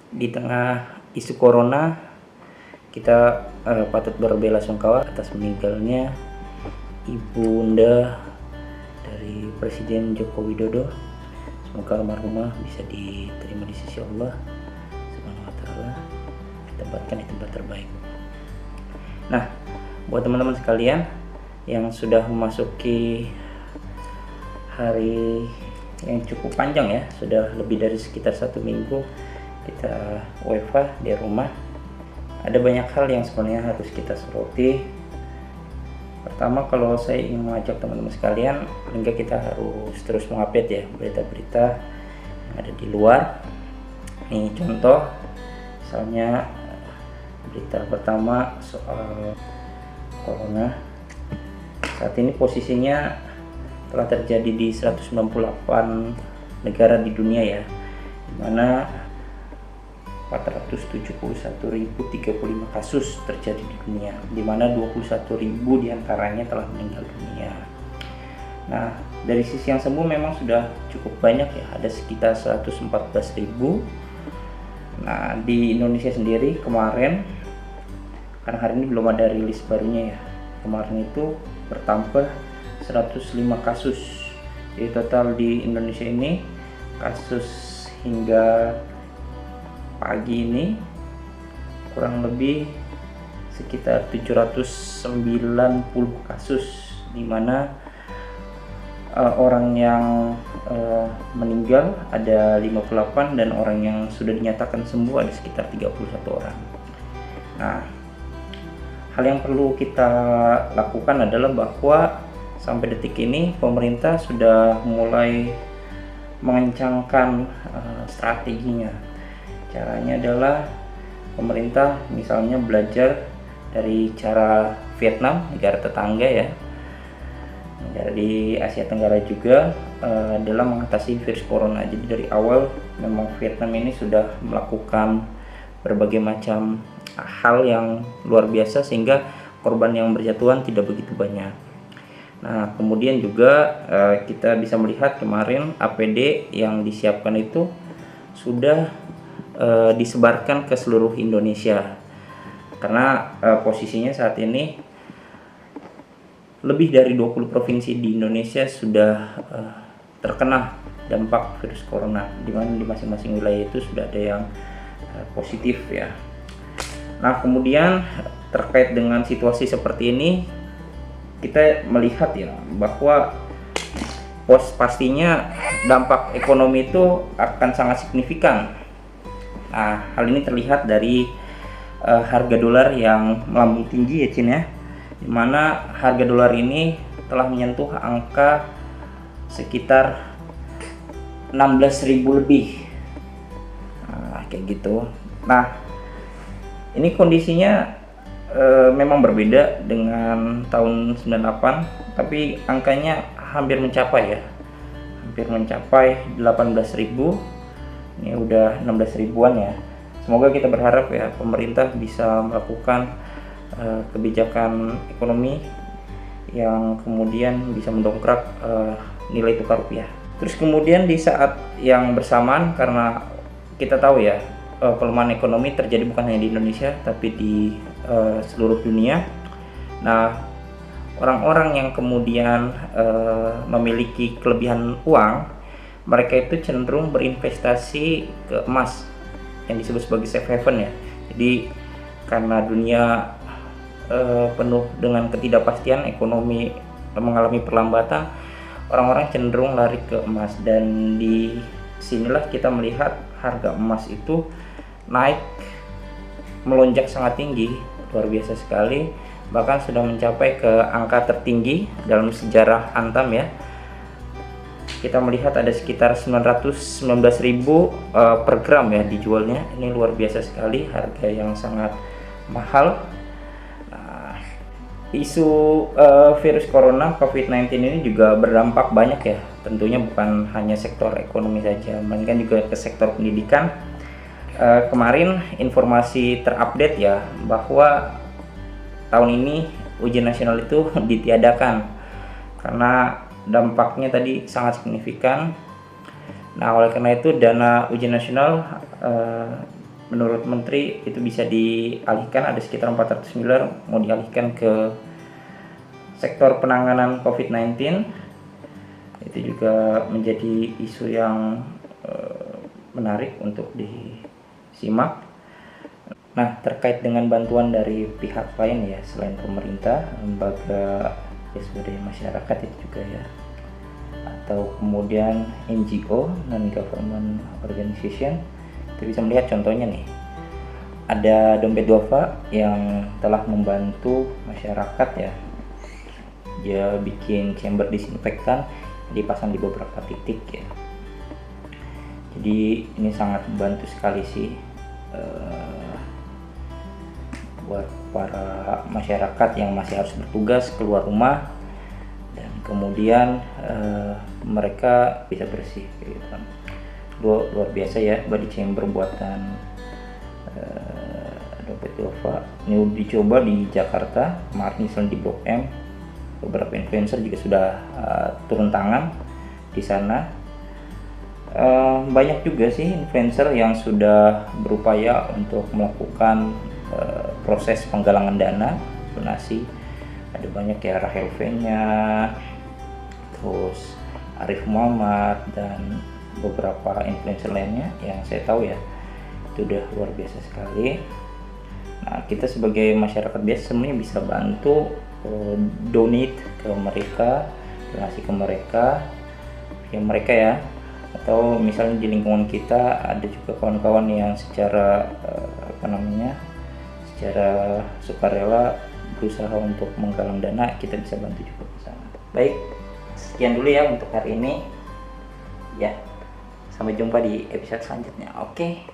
Di tengah isu corona, kita patut berbela-sungkawa atas meninggalnya ibunda dari Presiden Joko Widodo. Semoga almarhumah bisa diterima di sisi Allah Subhanahu wa taala, ditempatkan di tempat terbaik. Nah, buat teman-teman sekalian yang sudah memasuki hari yang cukup panjang ya, sudah lebih dari sekitar 1 minggu kita WFH di rumah, ada banyak hal yang sebenarnya harus kita soroti. Pertama, kalau saya ingin mengajak teman-teman sekalian, paling nggak kita harus terus mengupdate ya berita-berita yang ada di luar. Nih contoh, misalnya berita pertama soal corona. Saat ini posisinya telah terjadi di 198 negara di dunia ya, dimana 471.035 kasus terjadi di dunia, di mana 21.000 diantaranya telah meninggal dunia. Nah, dari sisi yang sembuh memang sudah cukup banyak ya, ada sekitar 114.000. Nah, di Indonesia sendiri kemarin, karena hari ini belum ada rilis barunya ya, kemarin itu bertambah 105 kasus. Jadi total di Indonesia ini kasus hingga pagi ini kurang lebih sekitar 790 kasus, di mana orang yang meninggal ada 58 dan orang yang sudah dinyatakan sembuh ada sekitar 31 orang. Nah, hal yang perlu kita lakukan adalah bahwa sampai detik ini pemerintah sudah mulai mengencangkan strateginya. Caranya adalah pemerintah misalnya belajar dari cara Vietnam, negara tetangga ya, negara di Asia Tenggara juga, dalam mengatasi virus corona. Jadi dari awal memang Vietnam ini sudah melakukan berbagai macam hal yang luar biasa sehingga korban yang berjatuhan tidak begitu banyak. Nah, kemudian juga kita bisa melihat kemarin APD yang disiapkan itu sudah disebarkan ke seluruh Indonesia, karena posisinya saat ini lebih dari 20 provinsi di Indonesia sudah terkena dampak virus corona, di mana di masing-masing wilayah itu sudah ada yang positif ya. Nah, kemudian terkait dengan situasi seperti ini, kita melihat ya bahwa pastinya dampak ekonomi itu akan sangat signifikan. Nah, hal ini terlihat dari harga dolar yang melambung tinggi ya Cin ya, dimana harga dolar ini telah menyentuh angka sekitar 16.000 lebih. Nah, kayak gitu. Nah, ini kondisinya memang berbeda dengan tahun 98, tapi angkanya hampir mencapai ya, hampir mencapai 18.000. Ini udah 16 ribuan ya. Semoga kita berharap ya pemerintah bisa melakukan kebijakan ekonomi yang kemudian bisa mendongkrak nilai tukar rupiah. Terus kemudian di saat yang bersamaan, karena kita tahu ya pelemahan ekonomi terjadi bukan hanya di Indonesia tapi di seluruh dunia. Nah, orang-orang yang kemudian memiliki kelebihan uang, mereka itu cenderung berinvestasi ke emas yang disebut sebagai safe haven ya. Jadi karena dunia penuh dengan ketidakpastian, ekonomi mengalami perlambatan, orang-orang cenderung lari ke emas, dan di sinilah kita melihat harga emas itu naik melonjak sangat tinggi, luar biasa sekali, bahkan sudah mencapai ke angka tertinggi dalam sejarah Antam ya. Kita melihat ada sekitar 919.000 per gram ya dijualnya. Ini luar biasa sekali, harga yang sangat mahal. Nah, isu virus corona COVID-19 ini juga berdampak banyak ya, tentunya bukan hanya sektor ekonomi saja, melainkan juga ke sektor pendidikan. Kemarin informasi terupdate ya bahwa tahun ini ujian nasional itu ditiadakan karena dampaknya tadi sangat signifikan. Nah, oleh karena itu dana ujian nasional menurut Menteri itu bisa dialihkan, ada sekitar 400 miliar mau dialihkan ke sektor penanganan COVID-19. Itu juga menjadi isu yang menarik untuk disimak. Nah, terkait dengan bantuan dari pihak lain ya selain pemerintah, lembaga swadaya masyarakat itu juga ya, atau kemudian NGO, non government organization, kita bisa melihat contohnya nih, ada dompet duafa yang telah membantu masyarakat ya. Dia bikin chamber disinfektan dipasang di beberapa titik ya. Jadi ini sangat membantu sekali sih buat para masyarakat yang masih harus bertugas keluar rumah, dan kemudian mereka bisa bersih gitu. Luar biasa ya body chamber buatan dompet duafa. Ini dicoba di Jakarta kemarin, misalnya di Blok M. Beberapa influencer juga sudah turun tangan di sana. Banyak juga sih influencer yang sudah berupaya untuk melakukan proses penggalangan dana donasi. Ada banyak ya, Rahel V-nya, terus Arif Muhammad, dan beberapa influencer lainnya yang saya tahu ya. Itu udah luar biasa sekali. Nah, kita sebagai masyarakat biasa sebenarnya bisa bantu donate ke mereka, donasi ke mereka, ya, atau misalnya di lingkungan kita ada juga kawan-kawan yang secara secara sukarela berusaha untuk menggalang dana, kita bisa bantu juga ke sana. Baik, sekian dulu ya untuk hari ini ya, sampai jumpa di episode selanjutnya. Oke.